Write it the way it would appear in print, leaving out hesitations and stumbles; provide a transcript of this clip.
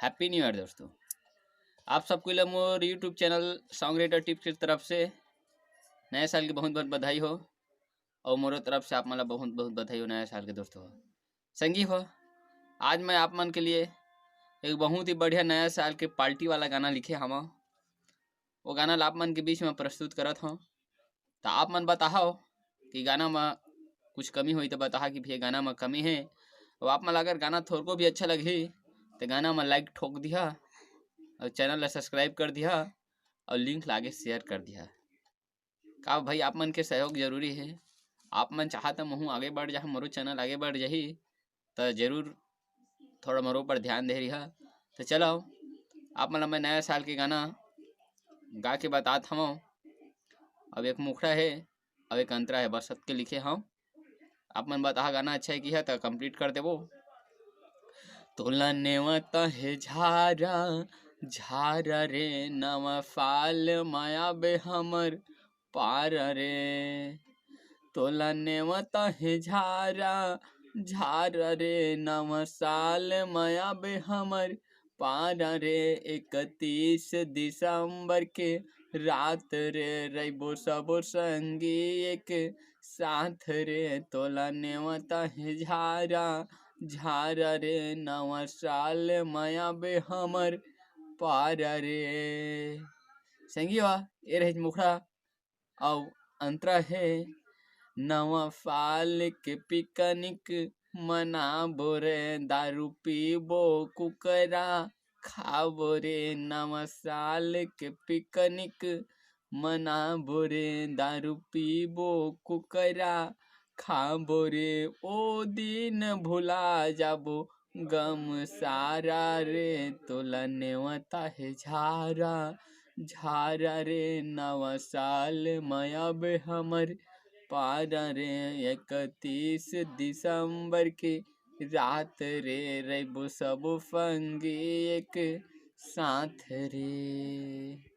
Happy new year दोस्तों। आप सबको लिए मोर YouTube channel song writer tips की तरफ से नए साल की बहुत बहुत बधाई हो। और मोरो तरफ से आप मतलब बहुत बहुत बधाई हो नए साल के दोस्तों। संगी हो, आज मैं आप मन के लिए एक बहुत ही बढ़िया नया साल के पार्टी वाला गाना लिखे हम। वो गाना ला आप मन के बीच में प्रस्तुत करत हूँ। तो आप मन बताओ कि गाना में कुछ कमी हुई तो बता कि भैया गाना में कमी है। और आप मन अगर गाना थोड़ा को भी अच्छा लगी तो गाना में लाइक ठोक दिया और चैनल ला सब्सक्राइब कर दिया और लिंक लागे शेयर कर दिया। का भाई आप मन के सहयोग जरूरी है। आप मन चाहता महू आगे बढ़ जा, मोरो चैनल आगे बढ़ जाही तो जरूर थोड़ा मोरो पर ध्यान दे रही। तो चलो आप मतलब मैं नया साल के गाना गा के बतात हम। अब एक मुखड़ा है अब एक अंतरा है, बस सबके लिखे हम। आप मन बता गाना अच्छा है कि है तो कंप्लीट कर देवो। तोला नेवता है झारा झारा रे नवा फाल माया बे हमर पार रे। तोला नेवता है झारा झारा रे नवा साल माया बे हमर पार रे। 31 दिसंबर के रात रे रैबो सबो संगी एक साथ रे। तोला नेवता है झारा झारा रे नवा साल माया बे हमर पार रे। संगिवा ये रहे मुखड़ा और अंतरा है नवा फाल के पिकनिक मनाबो रे दारू पीबो कुकरा खाबो रे। नवा साल के पिकनिक मनाबो रे दारू पीबो कुकरा खाबो रे। ओ दिन भुला जाबो गम सारा रे। तोला नेवता है झारा झारा रे नवा साल माया बे हमर पार रे। 31 दिसंबर के रात रे रैबो सब फंगी एक साथ रे।